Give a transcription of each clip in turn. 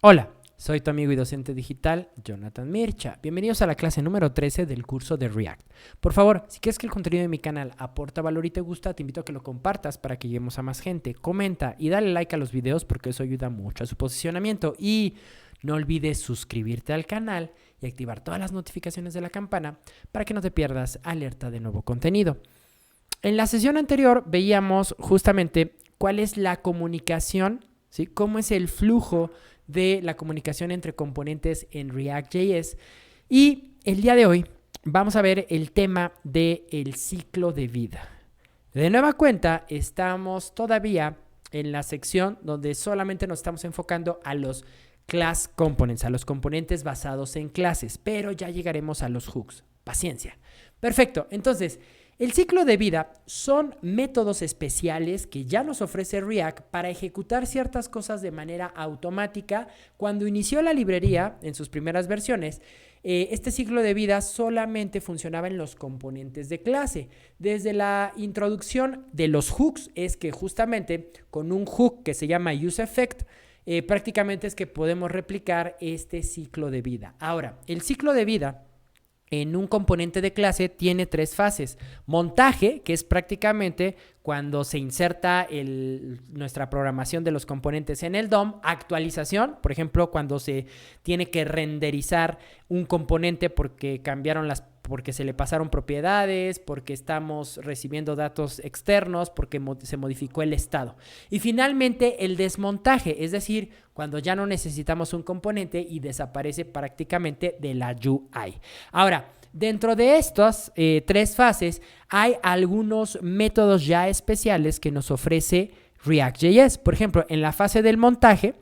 Hola, soy tu amigo y docente digital, Jonathan Mircha. Bienvenidos a la clase número 13 del curso de React. Por favor, si quieres que el contenido de mi canal aporta valor y te gusta, te invito a que lo compartas para que lleguemos a más gente. Comenta y dale like a los videos porque eso ayuda mucho a su posicionamiento. Y no olvides suscribirte al canal y activar todas las notificaciones de la campana para que no te pierdas alerta de nuevo contenido. En la sesión anterior veíamos justamente cuál es la comunicación, ¿sí? Cómo es el flujo de la comunicación entre componentes en React.js. Y el día de hoy vamos a ver el tema del ciclo de vida. De nueva cuenta, estamos todavía en la sección donde solamente nos estamos enfocando a los class components, a los componentes basados en clases, pero ya llegaremos a los hooks. Paciencia. Perfecto, entonces, el ciclo de vida son métodos especiales que ya nos ofrece React para ejecutar ciertas cosas de manera automática. Cuando inició la librería en sus primeras versiones, este ciclo de vida solamente funcionaba en los componentes de clase. Desde la introducción de los hooks es que justamente con un hook que se llama useEffect, prácticamente es que podemos replicar este ciclo de vida. Ahora, el ciclo de vida en un componente de clase tiene tres fases. Montaje, que es prácticamente cuando se inserta nuestra programación de los componentes en el DOM. Actualización, por ejemplo, cuando se tiene que renderizar un componente porque porque se le pasaron propiedades, porque estamos recibiendo datos externos, porque se modificó el estado. Y finalmente el desmontaje, es decir, cuando ya no necesitamos un componente y desaparece prácticamente de la UI. Ahora, dentro de estas tres fases hay algunos métodos ya especiales que nos ofrece React.js. Por ejemplo, en la fase del montaje,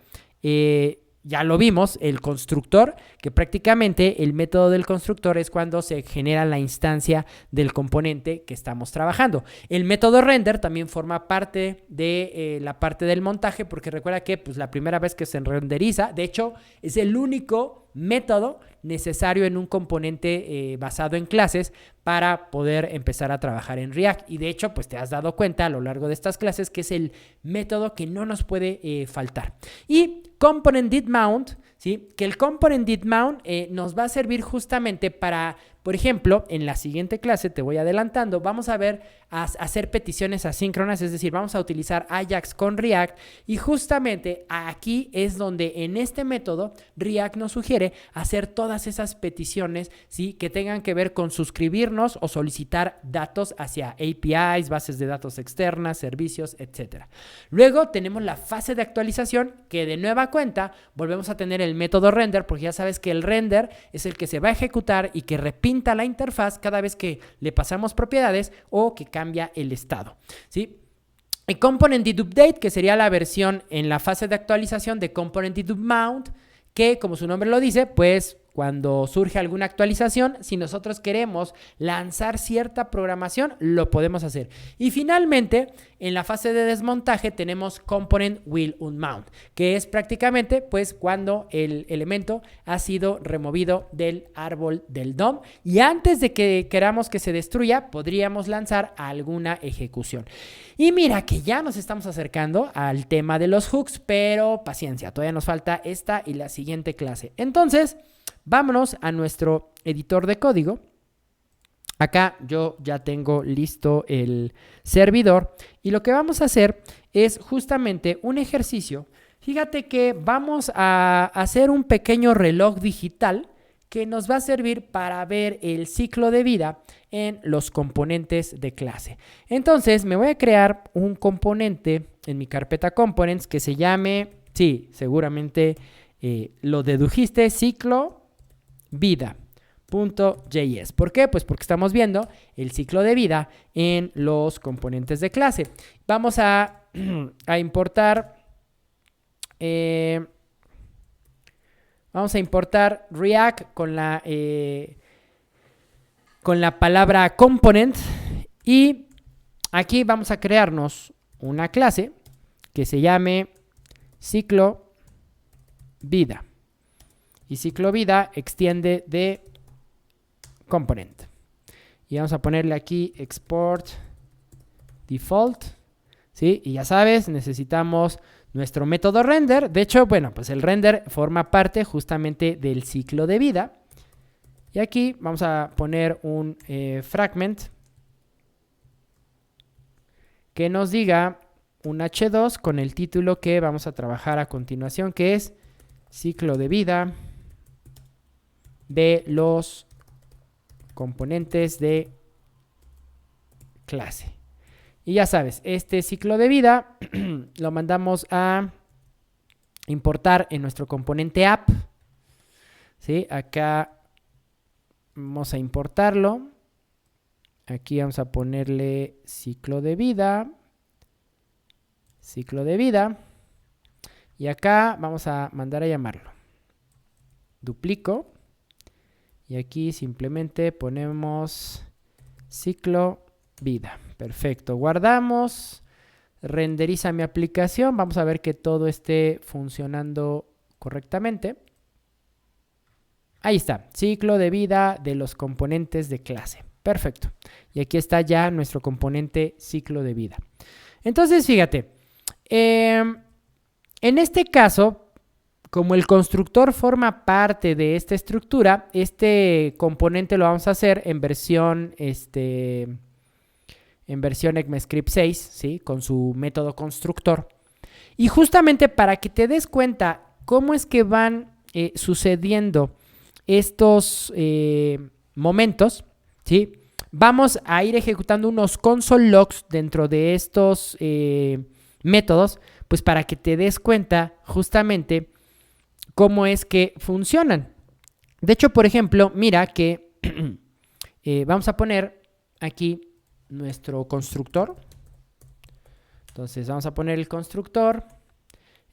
ya lo vimos, el constructor, que prácticamente el método del constructor es cuando se genera la instancia del componente que estamos trabajando. El método render también forma parte de la parte del montaje, porque recuerda que pues, la primera vez que se renderiza, de hecho, es el único método necesario en un componente basado en clases para poder empezar a trabajar en React. Y de hecho, pues te has dado cuenta a lo largo de estas clases que es el método que no nos puede faltar. Y Component Did Mount, ¿sí? Que el Component Did Mount nos va a servir justamente para, por ejemplo, en la siguiente clase, te voy adelantando, vamos a ver hacer peticiones asíncronas, es decir, vamos a utilizar Ajax con React y justamente aquí es donde en este método React nos sugiere hacer todas esas peticiones, ¿sí? Que tengan que ver con suscribirnos o solicitar datos hacia APIs, bases de datos externas, servicios, etc. Luego tenemos la fase de actualización que de nueva cuenta volvemos a tener el método render, porque ya sabes que el render es el que se va a ejecutar y que repinta la interfaz cada vez que le pasamos propiedades o que cambia el estado, ¿sí? El Component Did Update, que sería la versión en la fase de actualización de Component Did Mount, que como su nombre lo dice, pues cuando surge alguna actualización, si nosotros queremos lanzar cierta programación, lo podemos hacer. Y finalmente, en la fase de desmontaje tenemos Component Will Unmount, que es prácticamente pues cuando el elemento ha sido removido del árbol del DOM y antes de que queramos que se destruya, podríamos lanzar alguna ejecución. Y mira que ya nos estamos acercando al tema de los hooks, pero paciencia, todavía nos falta esta y la siguiente clase. Entonces, vámonos a nuestro editor de código. Acá yo ya tengo listo el servidor y lo que vamos a hacer es justamente un ejercicio. Fíjate que vamos a hacer un pequeño reloj digital que nos va a servir para ver el ciclo de vida en los componentes de clase. Entonces me voy a crear un componente en mi carpeta components que se llame, sí, seguramente lo dedujiste, ciclo vida.js. ¿Por qué? Pues porque estamos viendo el ciclo de vida en los componentes de clase. Vamos a importar React con la palabra component y aquí vamos a crearnos una clase que se llame ciclo vida. Y ciclo vida extiende de component. Y vamos a ponerle aquí export default, ¿sí? Y ya sabes, necesitamos nuestro método render. De hecho, bueno, pues el render forma parte justamente del ciclo de vida. Y aquí vamos a poner un fragment que nos diga un H2 con el título que vamos a trabajar a continuación, que es ciclo de vida de los componentes de clase. Y ya sabes, este ciclo de vida lo mandamos a importar en nuestro componente app. ¿Sí? Acá vamos a importarlo. Aquí vamos a ponerle ciclo de vida. Ciclo de vida. Y acá vamos a mandar a llamarlo. Duplico. Y aquí simplemente ponemos ciclo vida. Perfecto. Guardamos. Renderiza mi aplicación. Vamos a ver que todo esté funcionando correctamente. Ahí está. Ciclo de vida de los componentes de clase. Perfecto. Y aquí está ya nuestro componente ciclo de vida. Entonces, fíjate. En este caso, como el constructor forma parte de esta estructura, este componente lo vamos a hacer en versión ECMAScript 6, ¿sí? Con su método constructor. Y justamente para que te des cuenta cómo es que van sucediendo estos momentos, ¿sí? Vamos a ir ejecutando unos console logs dentro de estos métodos, pues para que te des cuenta justamente cómo es que funcionan. De hecho, por ejemplo, mira que vamos a poner aquí nuestro constructor. Entonces vamos a poner el constructor.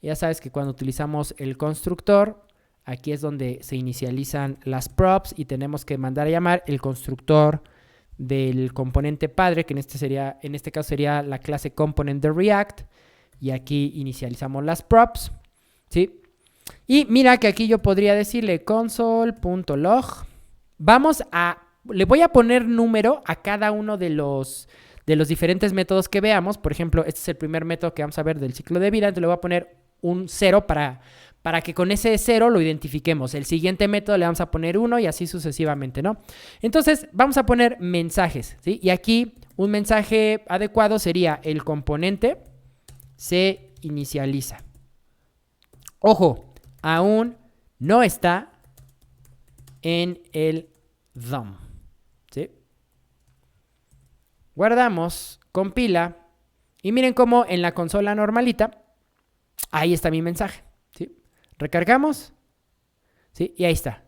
Ya sabes que cuando utilizamos el constructor, aquí es donde se inicializan las props y tenemos que mandar a llamar el constructor del componente padre, que en este caso sería la clase component de React. Y aquí inicializamos las props, ¿sí? Y mira que aquí yo podría decirle console.log. Le voy a poner número a cada uno de los diferentes métodos que veamos. Por ejemplo, este es el primer método que vamos a ver del ciclo de vida. Entonces le voy a poner un 0 para que con ese 0 lo identifiquemos. El siguiente método le vamos a poner 1 y así sucesivamente, ¿no? Entonces vamos a poner mensajes, ¿sí? Y aquí un mensaje adecuado sería el componente se inicializa. Ojo, aún no está en el DOM, ¿sí? Guardamos, compila y miren cómo en la consola normalita, ahí está mi mensaje, ¿sí? Recargamos, ¿sí? Y ahí está.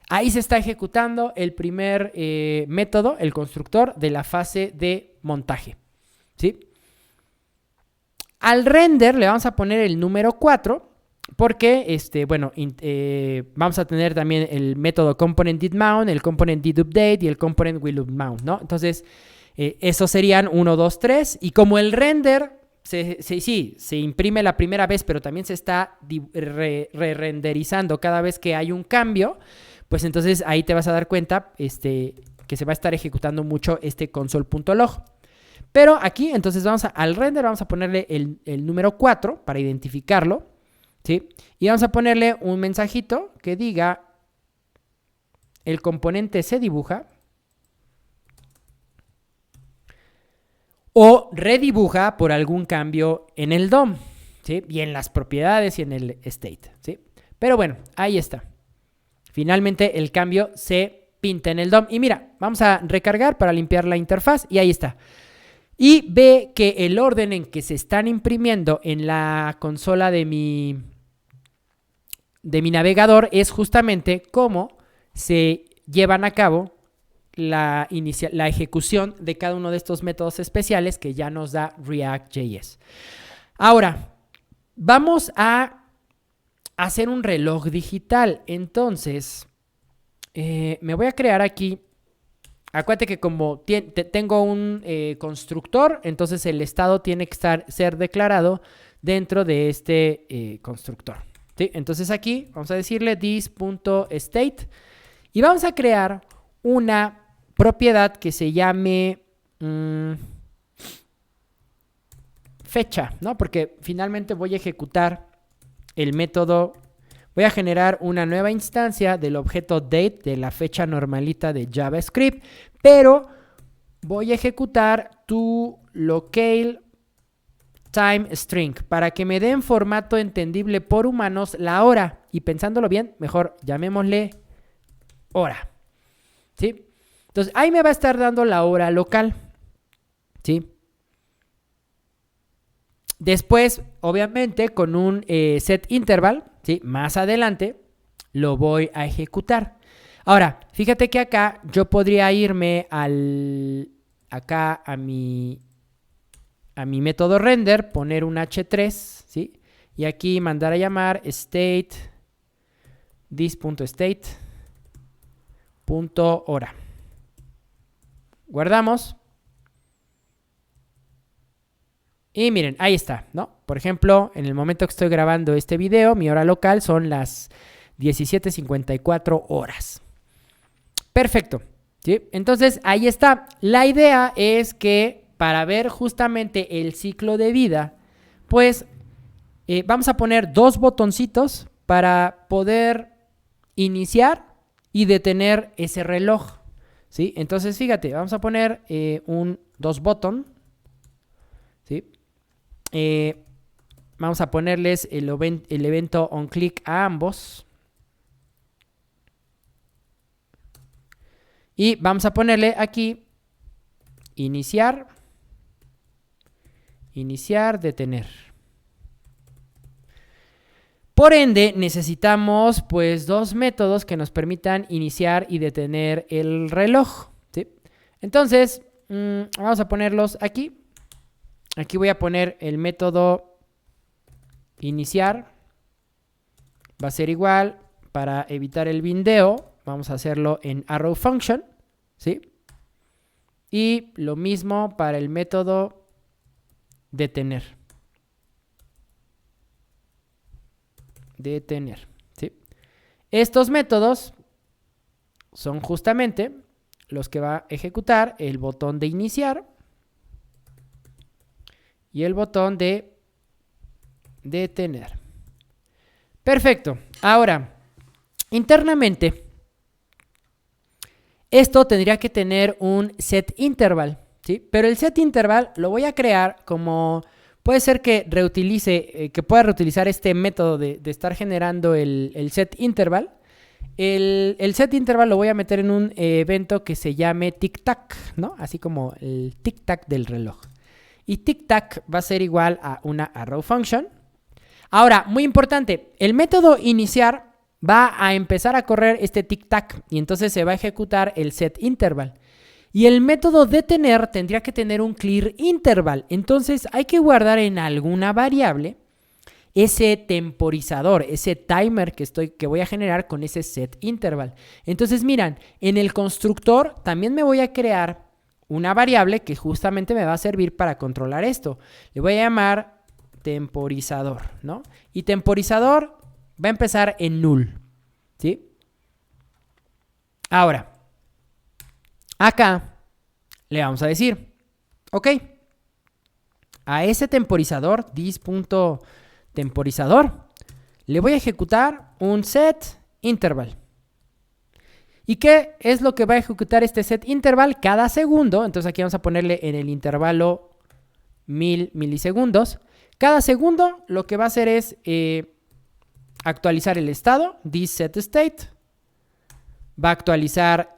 Ahí se está ejecutando el primer método, el constructor de la fase de montaje, ¿sí? Al render le vamos a poner el número 4 porque, vamos a tener también el método component did mount, el component did update y el component will mount, ¿no? Entonces, esos serían 1, 2, 3. Y como el render se imprime la primera vez, pero también se está renderizando cada vez que hay un cambio, pues entonces ahí te vas a dar cuenta que se va a estar ejecutando mucho este console.log. Pero aquí, entonces al render vamos a ponerle el número 4 para identificarlo, ¿sí? Y vamos a ponerle un mensajito que diga el componente se dibuja o redibuja por algún cambio en el DOM, ¿sí? Y en las propiedades y en el state, ¿sí? Pero bueno, ahí está. Finalmente el cambio se pinta en el DOM. Y mira, vamos a recargar para limpiar la interfaz y ahí está. Y ve que el orden en que se están imprimiendo en la consola de mi navegador es justamente cómo se llevan a cabo la ejecución de cada uno de estos métodos especiales que ya nos da React.js. Ahora, vamos a hacer un reloj digital. Entonces, me voy a crear aquí. Acuérdate que como tengo un constructor, entonces el estado tiene que ser declarado dentro de este constructor, ¿sí? Entonces aquí vamos a decirle this.state y vamos a crear una propiedad que se llame fecha, ¿no? Porque finalmente voy a ejecutar el método, voy a generar una nueva instancia del objeto date de la fecha normalita de JavaScript, pero voy a ejecutar tu locale time string para que me dé en formato entendible por humanos la hora. Y pensándolo bien, mejor llamémosle hora. ¿Sí? Entonces, ahí me va a estar dando la hora local. ¿Sí? Después, obviamente, con un set interval, ¿sí? Más adelante, lo voy a ejecutar. Ahora, fíjate que acá yo podría irme acá a mi método render, poner un h3, ¿sí? Y aquí mandar a llamar state, this.state.hora. Guardamos. Y miren, ahí está, ¿no? Por ejemplo, en el momento que estoy grabando este video, mi hora local son las 17:54 horas. Perfecto, ¿sí? Entonces, ahí está. La idea es que para ver justamente el ciclo de vida, pues vamos a poner dos botoncitos para poder iniciar y detener ese reloj, ¿sí? Entonces, fíjate, vamos a poner dos botón, ¿sí? Vamos a ponerles el evento onClick a ambos. Y vamos a ponerle aquí iniciar, detener. Por ende, necesitamos pues dos métodos que nos permitan iniciar y detener el reloj, ¿sí? Entonces, vamos a ponerlos aquí. Aquí voy a poner el método iniciar. Va a ser igual, para evitar el bindeo, vamos a hacerlo en arrow function, ¿sí? Y lo mismo para el método detener. ¿Sí? Estos métodos son justamente los que va a ejecutar el botón de iniciar y el botón de detener. Perfecto. Ahora, internamente, esto tendría que tener un set interval, ¿sí? Pero el set interval lo voy a crear como... Puede ser que pueda reutilizar este método de estar generando el set interval. El set interval lo voy a meter en un evento que se llame tic-tac, ¿no? Así como el tic-tac del reloj. Y tic-tac va a ser igual a una arrow function. Ahora, muy importante, el método iniciar va a empezar a correr este tic-tac y entonces se va a ejecutar el set interval. Y el método detener tendría que tener un clear interval. Entonces hay que guardar en alguna variable ese temporizador, ese timer que voy a generar con ese set interval. Entonces miran, en el constructor también me voy a crear una variable que justamente me va a servir para controlar esto. Le voy a llamar temporizador, ¿no? Y temporizador va a empezar en null, ¿sí? Ahora, acá le vamos a decir, ok, a ese temporizador, this.temporizador, le voy a ejecutar un set interval. ¿Y qué es lo que va a ejecutar este set interval? Cada segundo, entonces aquí vamos a ponerle en el intervalo 1000 milisegundos. Cada segundo lo que va a hacer es actualizar el estado, thisSetState. Va a actualizar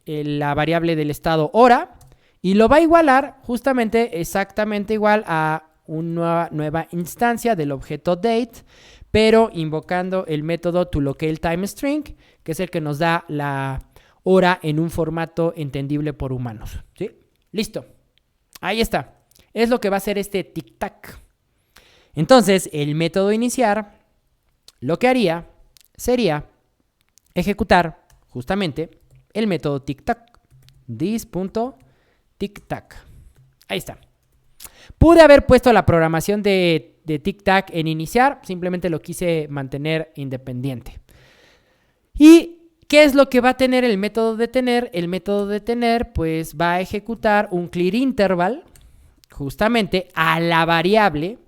la variable del estado hora y lo va a igualar justamente exactamente igual a una nueva instancia del objeto date, pero invocando el método toLocaleTimeString, que es el que nos da la hora en un formato entendible por humanos, ¿sí? Listo. Ahí está. Es lo que va a hacer este tic-tac. Entonces, el método iniciar lo que haría sería ejecutar justamente el método tic-tac. This.tictac. Ahí está. Pude haber puesto la programación de tic-tac en iniciar, simplemente lo quise mantener independiente. ¿Y qué es lo que va a tener el método detener? El método detener pues va a ejecutar un clear interval justamente a la variable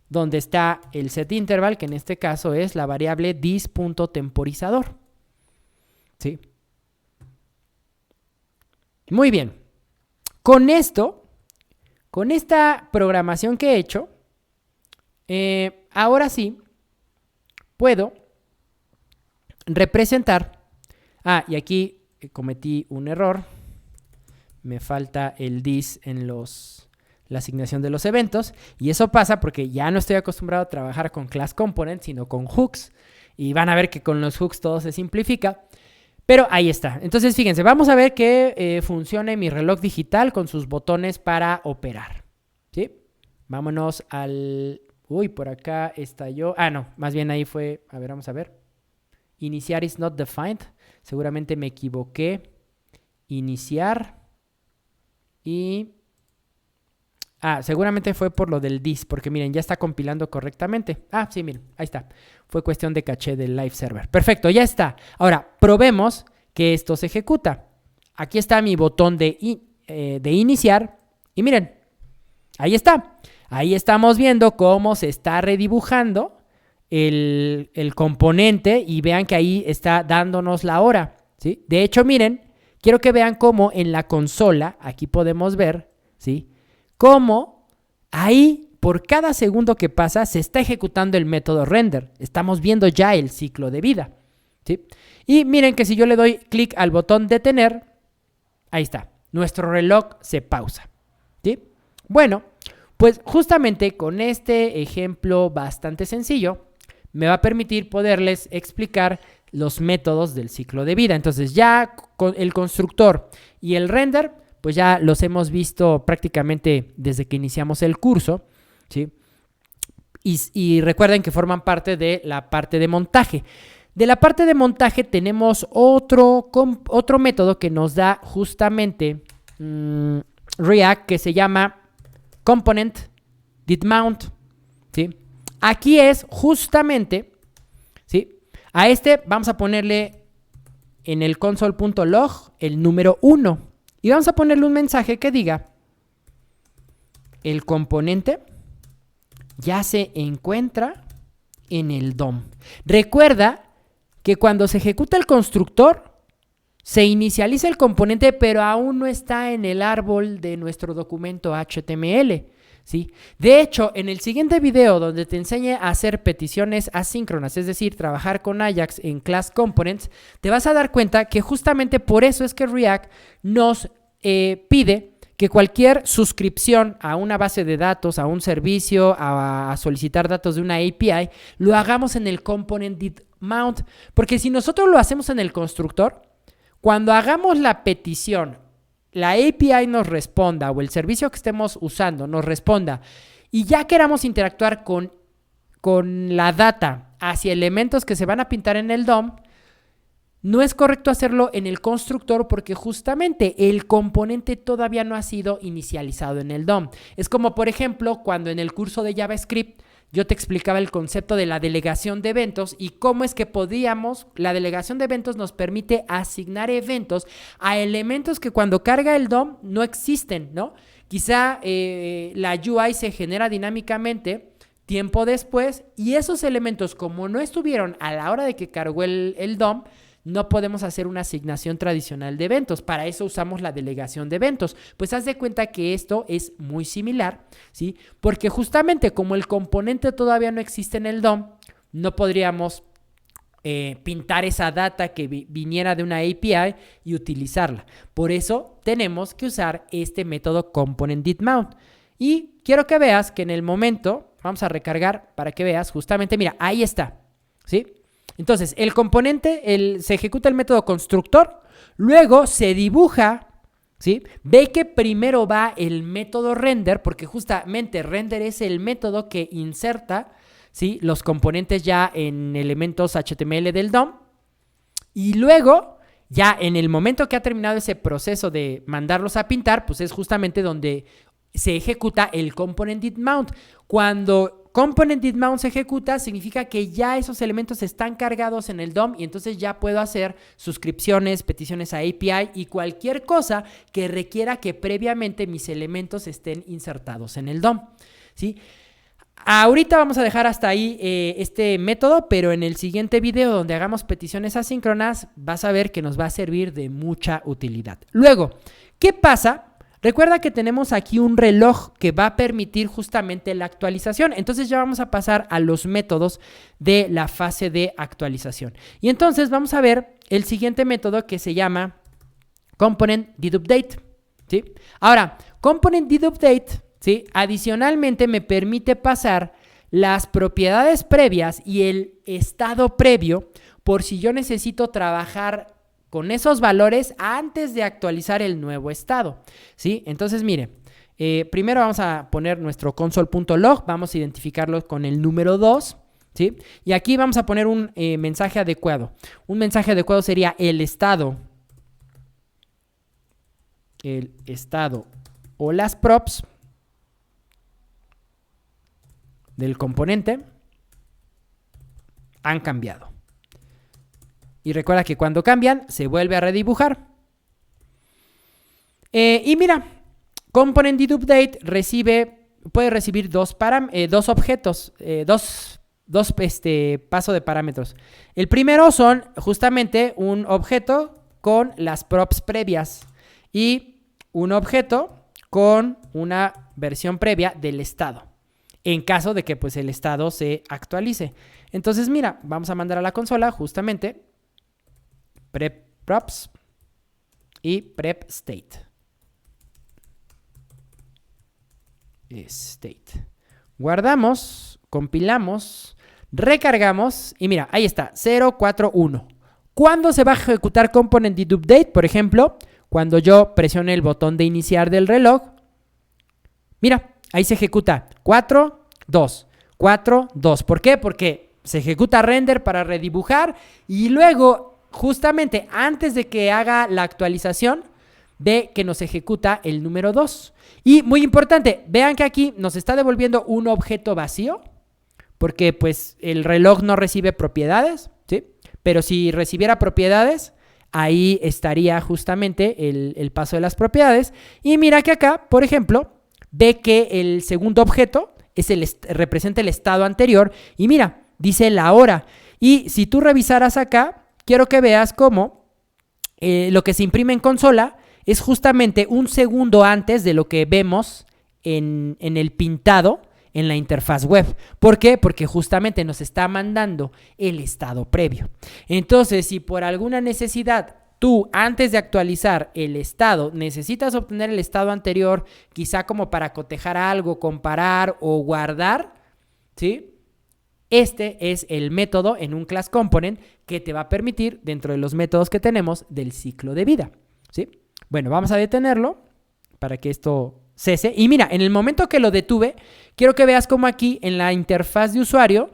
donde está el setInterval, que en este caso es la variable dis.temporizador. ¿Sí? Muy bien. Con esto, con esta programación que he hecho, ahora sí puedo representar. Y aquí cometí un error. Me falta el dis en la asignación de los eventos. Y eso pasa porque ya no estoy acostumbrado a trabajar con class components, sino con hooks. Y van a ver que con los hooks todo se simplifica. Pero ahí está. Entonces, fíjense, vamos a ver que funcione mi reloj digital con sus botones para operar. ¿Sí? Vámonos al... Uy, por acá estalló. No, más bien ahí fue... A ver, vamos a ver. Iniciar is not defined. Seguramente me equivoqué. Iniciar. Y... seguramente fue por lo del dis, porque miren, ya está compilando correctamente. Sí, miren, ahí está. Fue cuestión de caché del live server. Perfecto, ya está. Ahora, probemos que esto se ejecuta. Aquí está mi botón de iniciar. Y miren, ahí está. Ahí estamos viendo cómo se está redibujando el componente y vean que ahí está dándonos la hora, ¿sí? De hecho, miren, quiero que vean cómo en la consola, aquí podemos ver, ¿sí? Cómo ahí, por cada segundo que pasa, se está ejecutando el método render. Estamos viendo ya el ciclo de vida, ¿sí? Y miren que si yo le doy clic al botón detener, ahí está, nuestro reloj se pausa, ¿sí? Bueno, pues justamente con este ejemplo bastante sencillo, me va a permitir poderles explicar los métodos del ciclo de vida. Entonces ya con el constructor y el render, pues ya los hemos visto prácticamente desde que iniciamos el curso, ¿sí? Y recuerden que forman parte de la parte de montaje. De la parte de montaje tenemos otro método que nos da justamente React, que se llama Component DidMount, ¿sí? Aquí es justamente, ¿sí? A este vamos a ponerle en el console.log el número 1 y vamos a ponerle un mensaje que diga: el componente ya se encuentra en el DOM. Recuerda que cuando se ejecuta el constructor, se inicializa el componente, pero aún no está en el árbol de nuestro documento HTML, ¿sí? De hecho, en el siguiente video donde te enseñe a hacer peticiones asíncronas, es decir, trabajar con Ajax en Class Components, te vas a dar cuenta que justamente por eso es que React nos pide que cualquier suscripción a una base de datos, a un servicio, a solicitar datos de una API, lo hagamos en el component DidMount, porque si nosotros lo hacemos en el constructor, cuando hagamos la petición, la API nos responda o el servicio que estemos usando nos responda y ya queramos interactuar con la data hacia elementos que se van a pintar en el DOM, no es correcto hacerlo en el constructor porque justamente el componente todavía no ha sido inicializado en el DOM. Es como, por ejemplo, cuando en el curso de JavaScript yo te explicaba el concepto de la delegación de eventos y cómo es que la delegación de eventos nos permite asignar eventos a elementos que cuando carga el DOM no existen, ¿no? Quizá la UI se genera dinámicamente tiempo después y esos elementos, como no estuvieron a la hora de que cargó el DOM, no podemos hacer una asignación tradicional de eventos. Para eso usamos la delegación de eventos. Pues haz de cuenta que esto es muy similar, ¿sí? Porque justamente como el componente todavía no existe en el DOM, no podríamos pintar esa data que viniera de una API y utilizarla. Por eso tenemos que usar este método Component DidMount. Y quiero que veas que en el momento, vamos a recargar para que veas justamente, mira, ahí está, ¿sí? Entonces, el componente, se ejecuta el método constructor, luego se dibuja, ¿sí? Ve que primero va el método render, porque justamente render es el método que inserta, ¿sí?, los componentes ya en elementos HTML del DOM. Y luego, ya en el momento que ha terminado ese proceso de mandarlos a pintar, pues es justamente donde se ejecuta el component DidMount. Cuando cuando component did mount se ejecuta, significa que ya esos elementos están cargados en el DOM y entonces ya puedo hacer suscripciones, peticiones a API y cualquier cosa que requiera que previamente mis elementos estén insertados en el DOM, ¿sí? Ahorita vamos a dejar hasta ahí este método, pero en el siguiente video donde hagamos peticiones asíncronas vas a ver que nos va a servir de mucha utilidad. Luego, ¿qué pasa? Recuerda que tenemos aquí un reloj que va a permitir justamente la actualización. Entonces ya vamos a pasar a los métodos de la fase de actualización. Y entonces vamos a ver el siguiente método que se llama component did update, ¿sí? Ahora, component did update, ¿sí?, adicionalmente me permite pasar las propiedades previas y el estado previo por si yo necesito trabajar con esos valores antes de actualizar el nuevo estado, ¿sí? Entonces, mire, primero vamos a poner nuestro console.log, vamos a identificarlo con el número 2, ¿sí? Y aquí vamos a poner un mensaje adecuado. Un mensaje adecuado sería el estado o las props del componente han cambiado. Y recuerda que cuando cambian, se vuelve a redibujar. Y mira, component did update puede recibir dos objetos, dos paso de parámetros. El primero son justamente un objeto con las props previas y un objeto con una versión previa del estado, en caso de que pues, el estado se actualice. Entonces, mira, vamos a mandar a la consola justamente prep props y prep state. Guardamos, compilamos, recargamos y mira, ahí está, 041. ¿Cuándo se va a ejecutar component did update? Por ejemplo, cuando yo presione el botón de iniciar del reloj. Mira, ahí se ejecuta 4, 2, 4, 2. ¿Por qué? Porque se ejecuta render para redibujar y luego, justamente antes de que haga la actualización, ve que nos ejecuta el número 2. Y muy importante, vean que aquí nos está devolviendo un objeto vacío, porque pues el reloj no recibe propiedades, ¿sí? Pero si recibiera propiedades, ahí estaría justamente el paso de las propiedades. Y mira que acá, por ejemplo, ve que el segundo objeto representa el estado anterior y mira, dice la hora. Y si tú revisaras acá, quiero que veas cómo lo que se imprime en consola es justamente un segundo antes de lo que vemos en el pintado en la interfaz web. ¿Por qué? Porque justamente nos está mandando el estado previo. Entonces, si por alguna necesidad tú, antes de actualizar el estado, necesitas obtener el estado anterior, quizá como para cotejar algo, comparar o guardar, ¿sí? Este es el método en un class component que te va a permitir, dentro de los métodos que tenemos, del ciclo de vida, ¿sí? Bueno, vamos a detenerlo para que esto cese. Y mira, en el momento que lo detuve, quiero que veas cómo aquí en la interfaz de usuario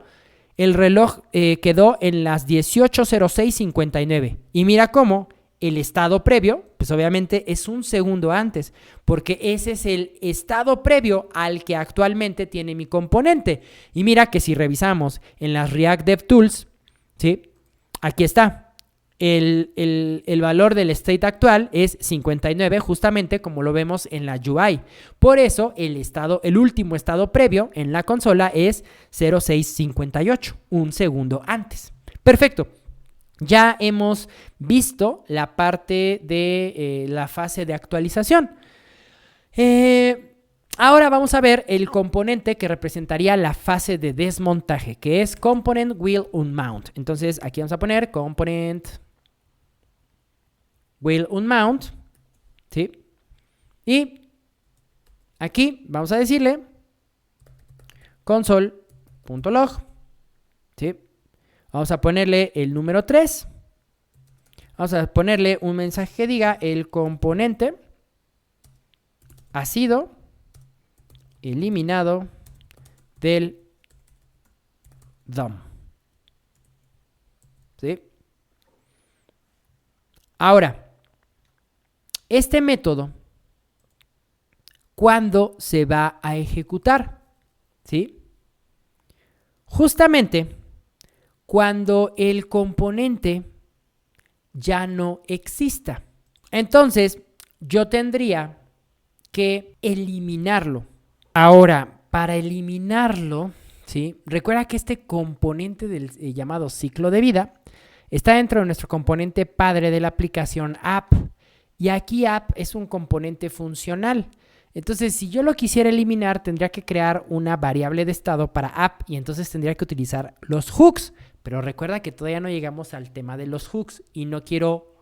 el reloj quedó en las 18:06:59. Y mira cómo el estado previo, pues obviamente es un segundo antes, porque ese es el estado previo al que actualmente tiene mi componente. Y mira que si revisamos en las React DevTools, ¿sí? Aquí está. El valor del state actual es 59, justamente como lo vemos en la UI. Por eso el último estado previo en la consola es 06:58, un segundo antes. Perfecto. Ya hemos visto la parte de la fase de actualización. Ahora vamos a ver el componente que representaría la fase de desmontaje, que es component will unmount. Entonces aquí vamos a poner component will unmount, ¿sí? Y aquí vamos a decirle console.log, ¿sí? Vamos a ponerle el número 3. Vamos a ponerle un mensaje que diga el componente ha sido eliminado del DOM, ¿sí? Ahora, este método, ¿cuándo se va a ejecutar? ¿Sí? Justamente cuando el componente ya no exista. Entonces, yo tendría que eliminarlo. Ahora, para eliminarlo, ¿sí? Recuerda que este componente del llamado ciclo de vida está dentro de nuestro componente padre de la aplicación app. Y aquí app es un componente funcional. Entonces, si yo lo quisiera eliminar, tendría que crear una variable de estado para app y entonces tendría que utilizar los hooks. Pero recuerda que todavía no llegamos al tema de los hooks y no quiero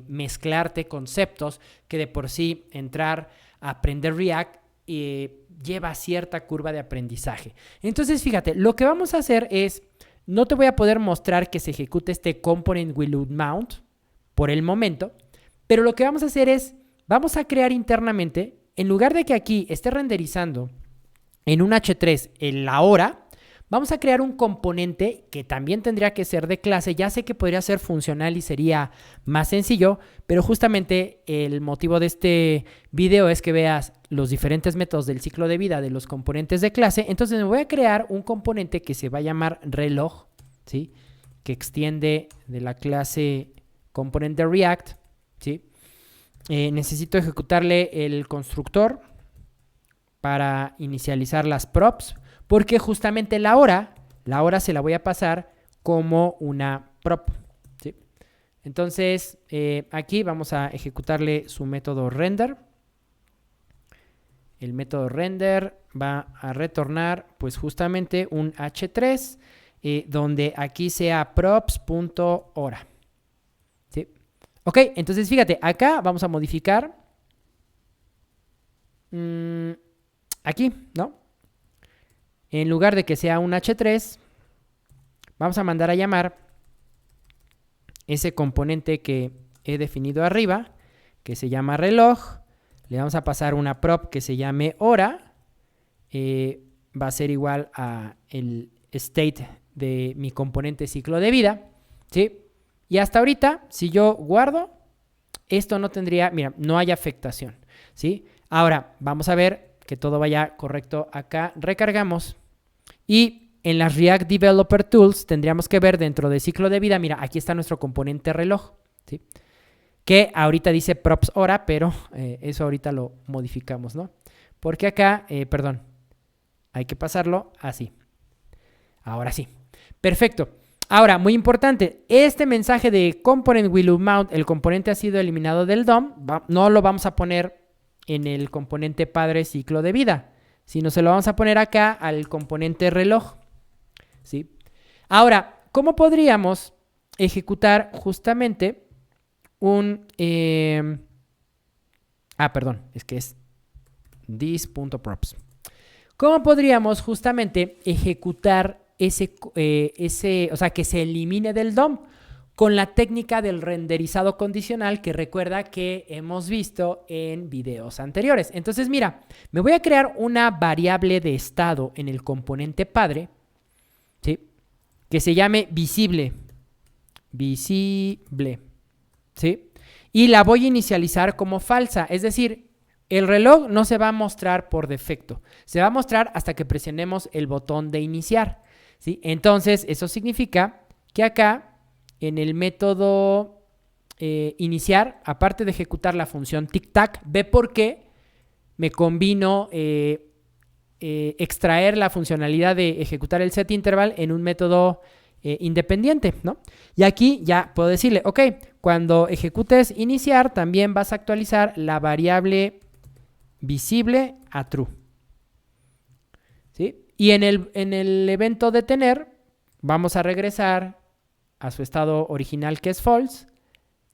mezclarte conceptos que de por sí entrar a aprender React lleva cierta curva de aprendizaje. Entonces, fíjate, lo que vamos a hacer es, no te voy a poder mostrar que se ejecute este component will mount por el momento, pero lo que vamos a hacer es, vamos a crear internamente, en lugar de que aquí esté renderizando en un H3 en la hora, vamos a crear un componente que también tendría que ser de clase. Ya sé que podría ser funcional y sería más sencillo, pero justamente el motivo de este video es que veas los diferentes métodos del ciclo de vida de los componentes de clase. Entonces me voy a crear un componente que se va a llamar reloj, ¿sí? Que extiende de la clase component de React, ¿sí? Necesito ejecutarle el constructor para inicializar las props, porque justamente la hora se la voy a pasar como una prop, ¿sí? Entonces, aquí vamos a ejecutarle su método render. El método render va a retornar, pues justamente un H3, donde aquí sea props.hora, ¿sí? Ok, entonces fíjate, acá vamos a modificar aquí, ¿no? En lugar de que sea un H3, vamos a mandar a llamar ese componente que he definido arriba, que se llama reloj. Le vamos a pasar una prop que se llame hora. Va a ser igual a el state de mi componente ciclo de vida, ¿sí? Y hasta ahorita, si yo guardo, esto no tendría, mira, no hay afectación, ¿sí? Ahora, vamos a ver que todo vaya correcto acá. Recargamos. Y en las React Developer Tools tendríamos que ver dentro del ciclo de vida, mira, aquí está nuestro componente reloj, ¿sí? Que ahorita dice props hora, pero eso ahorita lo modificamos, ¿no? Porque acá, perdón, hay que pasarlo así. Ahora sí. Perfecto. Ahora, muy importante, este mensaje de component will mount, el componente ha sido eliminado del DOM, no lo vamos a poner en el componente padre ciclo de vida, sino se lo vamos a poner acá al componente reloj, ¿sí? Ahora, ¿cómo podríamos ejecutar justamente un... perdón, es que es this.props. ¿Cómo podríamos justamente ejecutar o sea, que se elimine del DOM? Con la técnica del renderizado condicional que recuerda que hemos visto en videos anteriores. Entonces, mira, me voy a crear una variable de estado en el componente padre, ¿sí? Que se llame visible, ¿sí? Y la voy a inicializar como falsa, es decir, el reloj no se va a mostrar por defecto, se va a mostrar hasta que presionemos el botón de iniciar, ¿sí? Entonces, eso significa que acá en el método iniciar, aparte de ejecutar la función tic-tac, ve por qué me combino extraer la funcionalidad de ejecutar el setInterval en un método independiente, ¿no? Y aquí ya puedo decirle, ok, cuando ejecutes iniciar, también vas a actualizar la variable visible a true, ¿sí? Y en el evento detener, vamos a regresar a su estado original, que es false,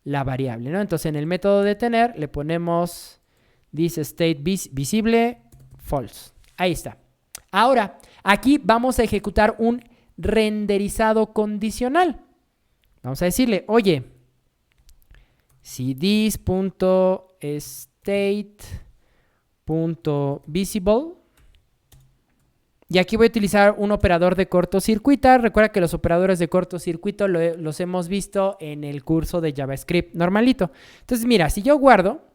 la variable, ¿no? Entonces, en el método detener le ponemos this state visible false. Ahí está. Ahora, aquí vamos a ejecutar un renderizado condicional. Vamos a decirle, oye, si this.state.visible, y aquí voy a utilizar un operador de cortocircuito. Recuerda que los operadores de cortocircuito los hemos visto en el curso de JavaScript normalito. Entonces, mira, si yo guardo,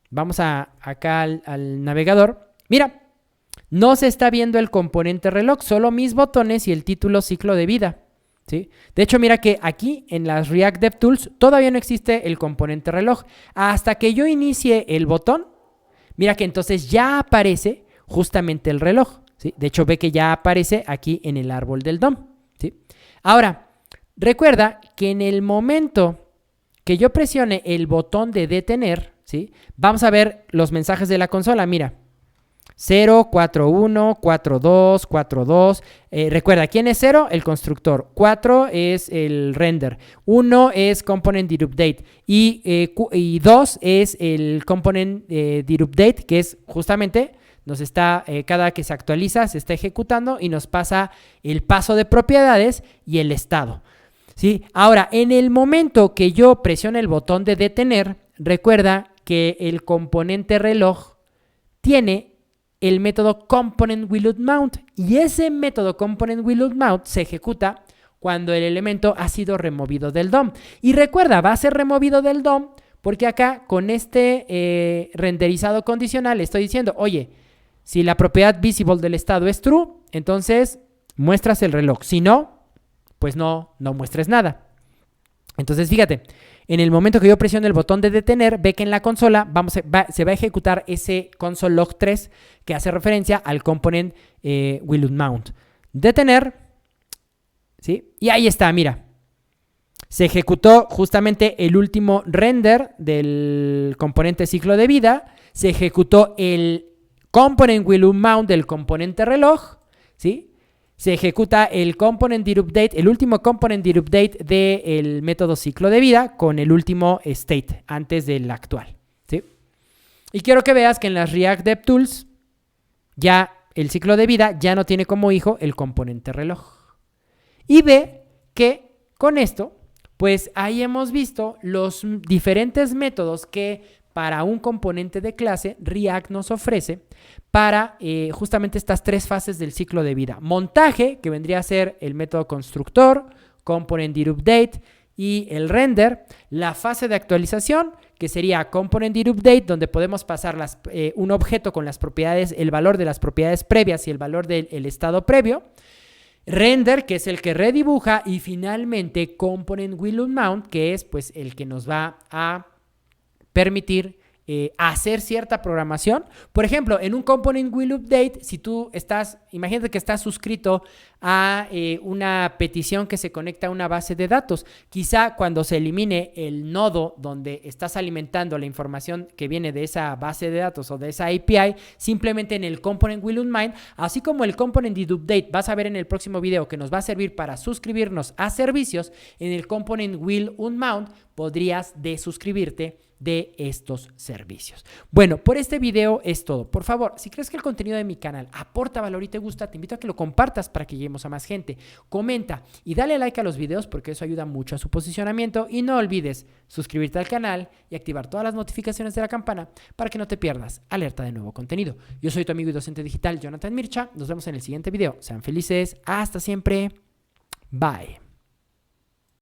vamos acá al navegador. Mira, no se está viendo el componente reloj, solo mis botones y el título ciclo de vida. ¿Sí? De hecho, mira que aquí en las React DevTools todavía no existe el componente reloj. Hasta que yo inicie el botón, mira que entonces ya aparece justamente el reloj. ¿Sí? De hecho, ve que ya aparece aquí en el árbol del DOM. ¿Sí? Ahora, recuerda que en el momento que yo presione el botón de detener, ¿sí? Vamos a ver los mensajes de la consola. Mira. 0, 4, 1, 4, 2, 4, 2. Recuerda, ¿quién es 0? El constructor. 4 es el render. 1 es component did update. Y 2 es el component did update, que es justamente, nos está, cada que se actualiza, se está ejecutando y nos pasa el paso de propiedades y el estado. ¿Sí? Ahora, en el momento que yo presione el botón de detener, recuerda que el componente reloj tiene el método component_will_mount y ese método component_will_mount se ejecuta cuando el elemento ha sido removido del DOM. Y recuerda, va a ser removido del DOM porque acá con este renderizado condicional estoy diciendo, oye, si la propiedad visible del estado es true, entonces muestras el reloj. Si no, pues no muestres nada. Entonces, fíjate, en el momento que yo presiono el botón de detener, ve que en la consola se va a ejecutar ese console log 3 que hace referencia al component will_mount. Detener, ¿sí? Y ahí está, mira. Se ejecutó justamente el último render del componente ciclo de vida. Se ejecutó el component will_mount del componente reloj, ¿sí? Se ejecuta el component did update, el último component did update del método ciclo de vida con el último state antes del actual. ¿Sí? Y quiero que veas que en las React DevTools ya el ciclo de vida ya no tiene como hijo el componente reloj. Y ve que con esto, pues ahí hemos visto los diferentes métodos que para un componente de clase React nos ofrece para justamente estas tres fases del ciclo de vida. Montaje, que vendría a ser el método constructor, component did update y el render. La fase de actualización, que sería component did update, donde podemos pasar un objeto con las propiedades, el valor de las propiedades previas y el valor del estado previo. Render, que es el que redibuja, y finalmente component will_mount, que es pues el que nos va a permitir hacer cierta programación. Por ejemplo, en un component will update, si tú imagínate que estás suscrito a una petición que se conecta a una base de datos. Quizá cuando se elimine el nodo donde estás alimentando la información que viene de esa base de datos o de esa API, simplemente en el component will_mount, así como el component did update, vas a ver en el próximo video que nos va a servir para suscribirnos a servicios, en el component will_mount podrías desuscribirte de estos servicios. Bueno, por este video es todo. Por favor, si crees que el contenido de mi canal aporta valor y te gusta, te invito a que lo compartas para que lleguemos a más gente. Comenta y dale like a los videos porque eso ayuda mucho a su posicionamiento. Y no olvides suscribirte al canal y activar todas las notificaciones de la campana para que no te pierdas alerta de nuevo contenido. Yo soy tu amigo y docente digital, Jonathan Mircha. Nos vemos en el siguiente video. Sean felices. Hasta siempre. Bye.